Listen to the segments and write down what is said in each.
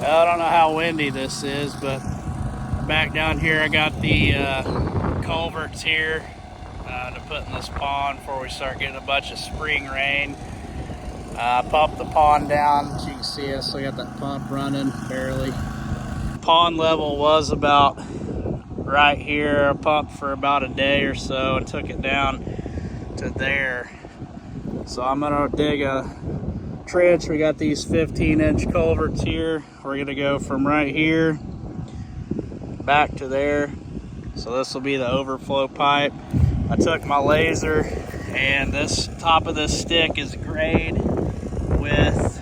Well, I don't know how windy this is, but back down here I got the culverts here to put in this pond before we start getting a bunch of spring rain. Pumped the pond down, as you can see, I still got that pump running barely. Pond level was about right here. I pumped for about a day or so and took it down to there. So I'm gonna dig a trench. We got these 15-inch culverts here. We're gonna go from right here back to there. So this will be the overflow pipe. I took my laser, and this top of this stick is grade with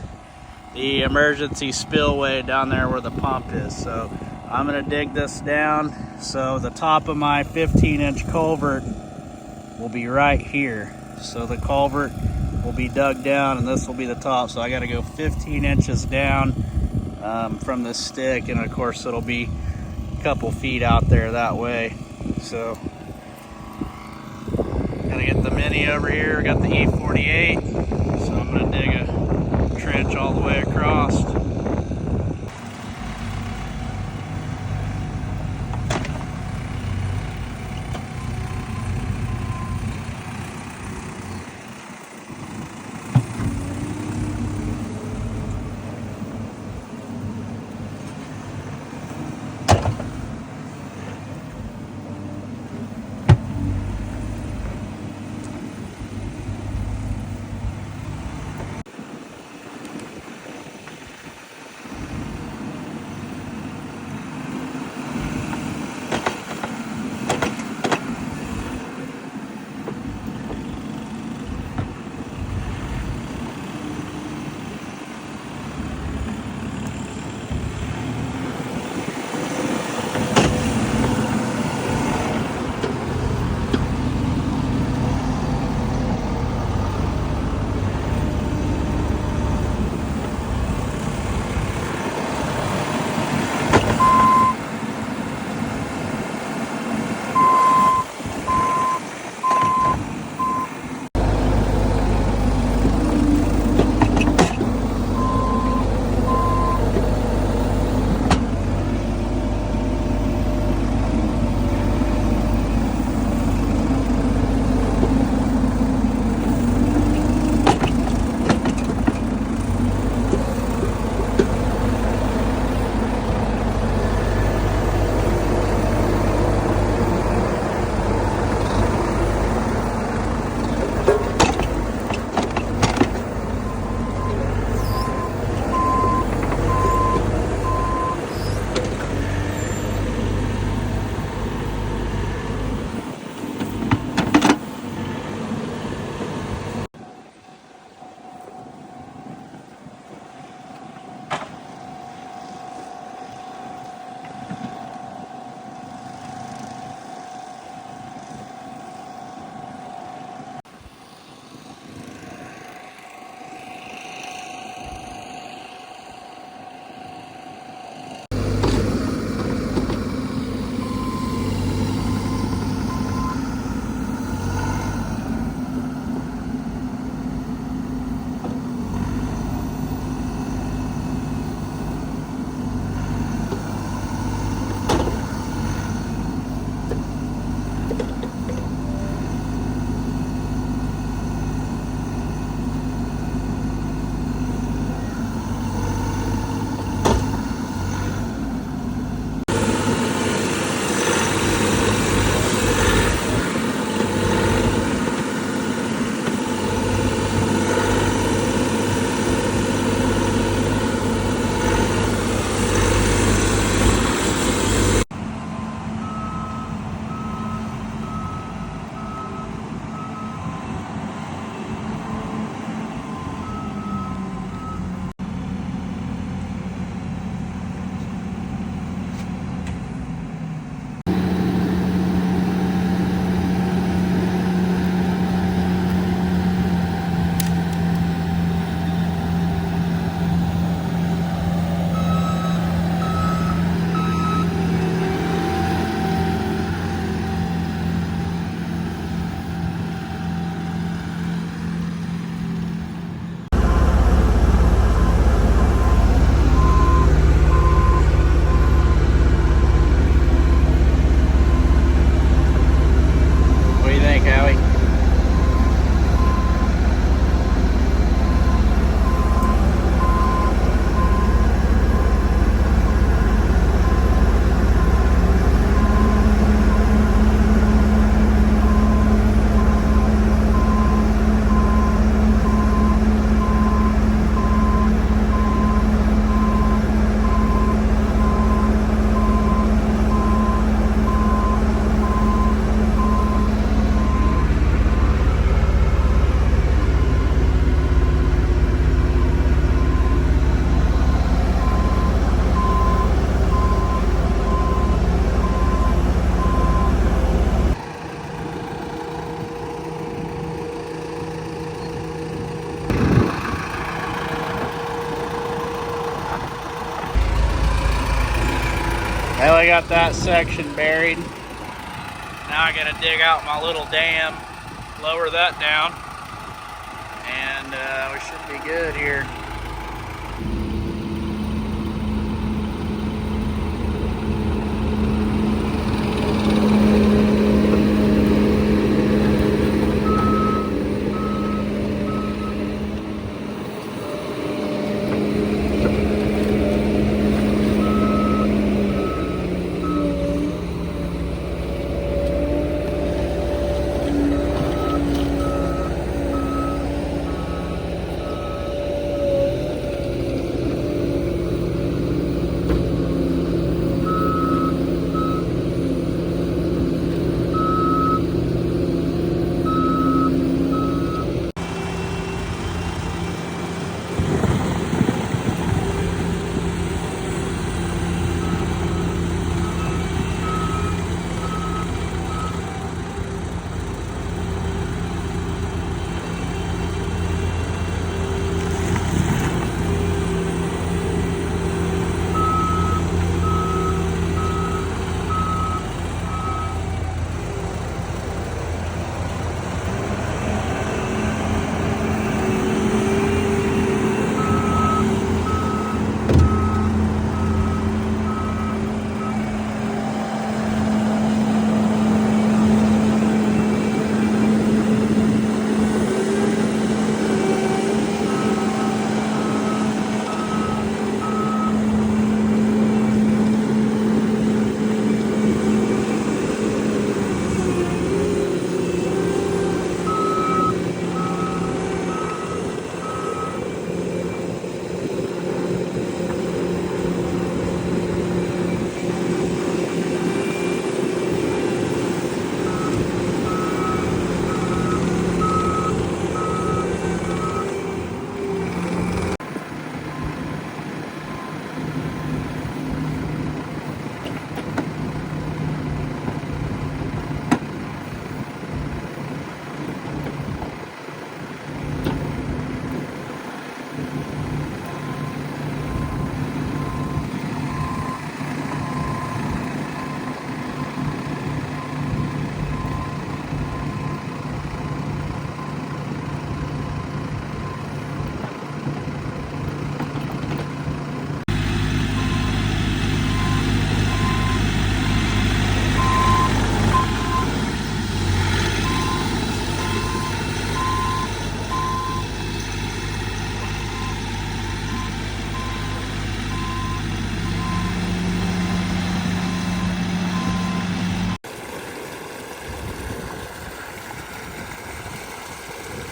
the emergency spillway down there where the pump is. So I'm gonna dig this down. So the top of my 15-inch culvert will be right here. So the culvert will be dug down and this will be the top. So I gotta go 15 inches down from this stick, and of course it'll be a couple feet out there that way. So gotta get the Mini over here. I got the E48. So I'm gonna dig a trench all the way across. Well, I got that section buried. Now I gotta dig out my little dam, lower that down, and we should be good here.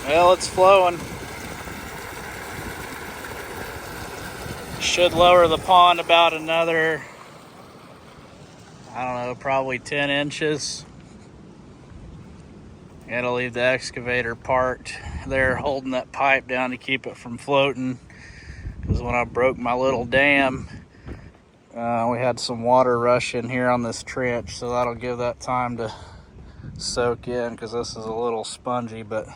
Well, it's flowing. Should lower the pond about another, I don't know, probably 10 inches. Gotta leave the excavator parked there holding that pipe down to keep it from floating. Because when I broke my little dam, we had some water rush in here on this trench, so that'll give that time to soak in because this is a little spongy, but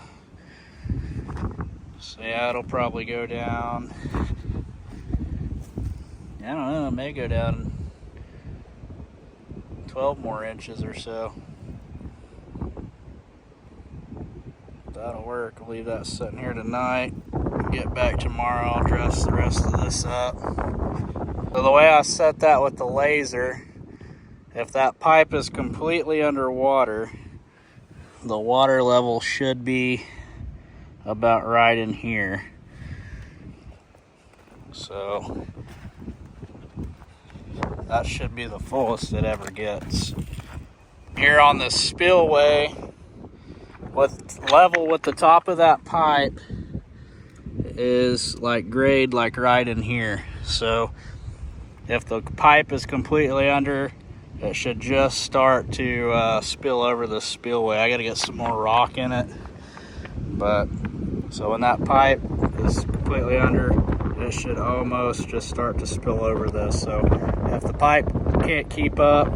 so yeah, it'll probably go down. I don't know, it may go down 12 more inches or so. That'll work. I'll leave that sitting here tonight. Get back tomorrow, I'll dress the rest of this up. So the way I set that with the laser, if that pipe is completely underwater, the water level should be about right in here. So that should be the fullest it ever gets. Here on the spillway, with level with the top of that pipe is like grade like right in here. So if the pipe is completely under, it should just start to spill over the spillway. I gotta get some more rock in it. But so when that pipe is completely under, it should almost just start to spill over this. So if the pipe can't keep up,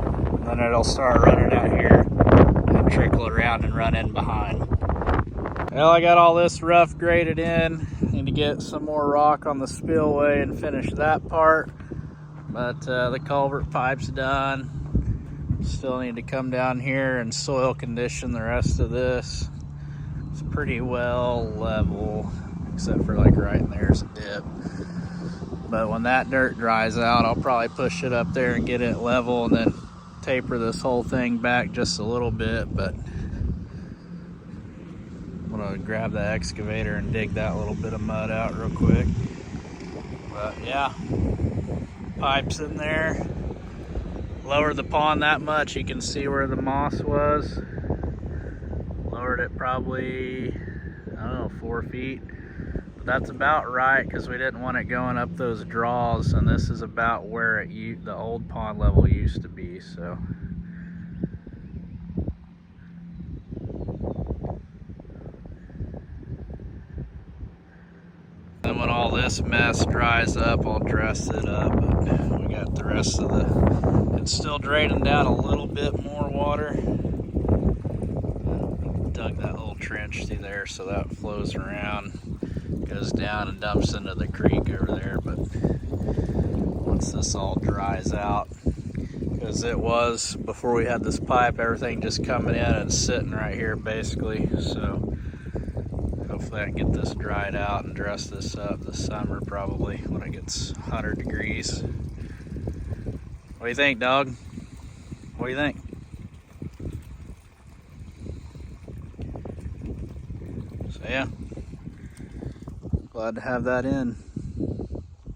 then it'll start running out here and trickle around and run in behind. Well, I got all this rough graded in. Need to get some more rock on the spillway and finish that part. But the culvert pipe's done. Still need to come down here and soil condition the rest of this. It's pretty well level, except for like right in there's a dip. But when that dirt dries out, I'll probably push it up there and get it level and then taper this whole thing back just a little bit. But I'm gonna grab the excavator and dig that little bit of mud out real quick. But yeah, pipes in there. Lowered the pond that much, you can see where the moss was. Lowered it probably, I don't know, 4 feet. But that's about right because we didn't want it going up those draws, and this is about where the old pond level used to be. So then when all this mess dries up, I'll dress it up. But we got the rest of it's still draining down a little bit more water. Dug that little trench through there so that flows around, goes down and dumps into the creek over there. But once this all dries out, because it was, before we had this pipe, everything just coming in and sitting right here basically. So hopefully I can get this dried out and dress this up this summer, probably when it gets 100 degrees. What do you think, dog? What do you think? So yeah, glad to have that in.